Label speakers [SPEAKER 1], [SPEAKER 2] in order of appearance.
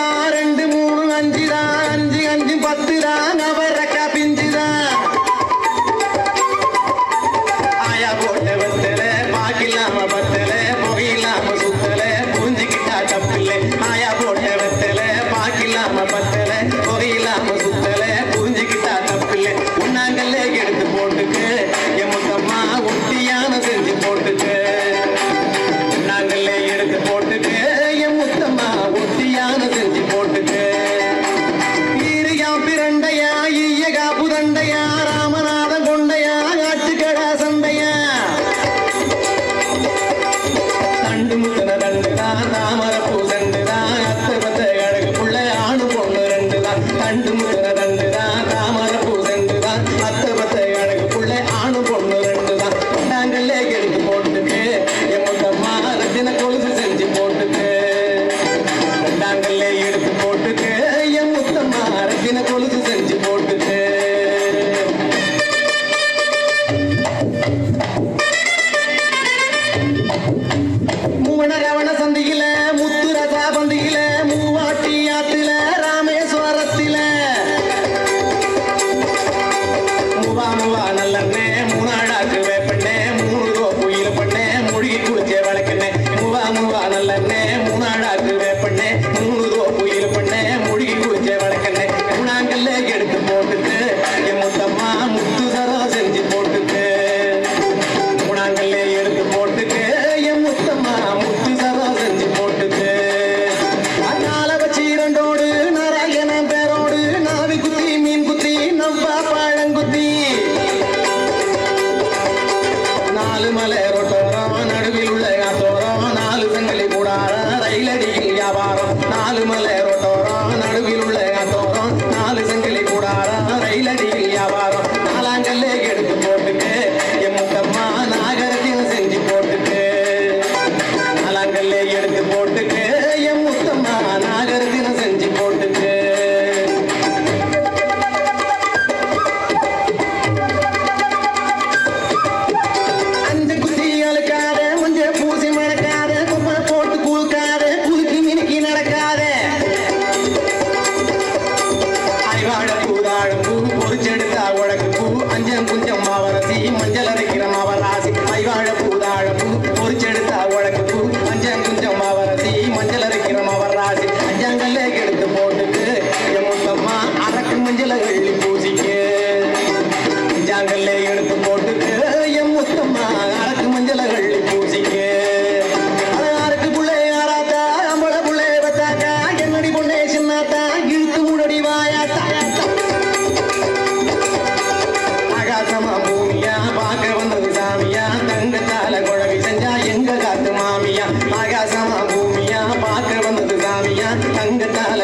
[SPEAKER 1] தான் 2 3 5 தான் 5 5 10 தான் அவரக்கா பிஞ்சு தான் ஆயா போட்ட வெத்தல பாக்கில்லாம பத்தல புகையில்லாம சுத்தல புரிஞ்சுக்கிட்டா தப்பில்லை ஆயா போட்ட வெத்தல பாக்கில்லாம பத்தல புகையில்லாம சுத்தல புரிஞ்சுக்கிட்டா தப்பில்லை உண்ணாங்கல்ல எடுத்து போட்டுக்கு என் முத்தம்மா ஒட்டியான செஞ்சு போட்டுக்கு உண்ணாங்கல்ல எடுத்து போட்டுக்கு என் முத்தம்மா ஒட்டியான செஞ்சு போட்டுக்கு ஈரியா பிரண்டையா ஈயகா புதண்டையா ராமநாதன் கொண்டையா ஆட்டுக்கடா சண்டையா தண்டு முத்தன தண்டுதான் தாமர பூசண்டுதான் அத்தை பத்த அழகு புள்ள ஆணு பொண்ணு 2 தான் தண்டு முத்தன தண்டுதான் தாமர பூசண்டுதான் அத்தை பத்த அழகு புள்ள ஆணு பொண்ணு 2 தான் நாங்களே எடுத்து போட்டுக்கு என் முத்தம்மா ரத்தின கொலுசு செஞ்சு போட்டுக்கு நாங்களே எடுத்து போட்டுக்கு என் முத்தம்மா ரத்தின கொலுசு செஞ்சு போட்டுக்கு மூவனரவண சந்தியில முத்துரசா பந்தியில மூவாட்டி ஆத்துல ராமேஸ்வரத்தில மூவா நல்லண்ணே மூணாடாக்கு வேப்பண்ணே 3 ரோப்பு இழுப்பண்ணே முழுகி குளிச்சே வளர்க்கண்ணே மூவா நல்லண்ணே மூணாடாக்கு வேப்பண்ணே 3 ரோப்பு இழுப்பண்ணே முழுகி குளிச்சே வளர்க்கண்ணே மூணாங்கல்ல எடுத்து போட்டுக்கு என் முத்தம்மா முத்து சரம் செஞ்சு போட்டுக்கு மூணாங்கல்ல எடுத்து போட்டுக்கு என் முத்தம்மா முத்து சரம் செஞ்சு போட்டுக்கு அதனால வச்சு 2ஓடு நாராயணன் பேரோடு நாவி குத்தி மீன் குத்தி நவ்வா பழங்குத்தி 4 மலை ரோட்டோரம் நடுவில் உள்ள காத்தோரம் 4 சங்கிலி கூடாரம் ரயிலடியில் வியாபாரம் 4 மலை ரோட்டோரம் நடுவில் உள்ள காத்தோரம் 4 சங்கிலி கூடாரம் ரயிலடியில் வியாபாரம் நாலாங்கல்ல எடுத்து போட்டுக்கு என் முத்தம்மா நாகரத்தின செஞ்சு போட்டுக்கு நாலாங்கல்ல எடுத்து போட்டுக்கு என் முத்தம்மா நாகரத்தின செஞ்சு போட்டுக்கு அஞ்சு குத்தி அழுக்காத முஞ்ச பூசி மணக்காத குப்பை போட்டு குழுக்காத குலுக்கி மினுக்கி நடக்காத ஐவாழப்பூ தாழப்பூ பொறிச்செடுத்தா உழக்கு பூ அஞ்சம் குஞ்சம் மாவரசி மஞ்சள் அரைக்கிற மாவராசி ஐவாழப்பூ தாழப்பூ பொறிச்செடுத்தா உழக்கு பூ அஞ்சம் குஞ்சம் மாவரசி மஞ்சள் அரைக்கிற மாவராசி அஞ்சாங்கல்ல எடுத்து போட்டுக்கு என் முத்தம்மா அரக்கு மஞ்சள் அள்ளி பூசிக்கு அஞ்சாங்கல்ல எடுத்து போட்டுக்கு என் முத்தம்மா அரக்கு மஞ்சள் அள்ளி பூசிக்கு அரக்கு புள்ளை ஆராத்தா அம்பள புள்ளை வத்தாக்கா என்னடி பொண்ணே சின்னாத்தா இழுத்து முடடி வாயாத்தா ஆகாசமா பூமியா பார்க்க வந்தது சாமியா தங்கத்தால குழவி செஞ்சா எங்க காத்து மாமியா ஆகாசமா பூமியா பார்க்க வந்தது சாமியா தங்கத்தால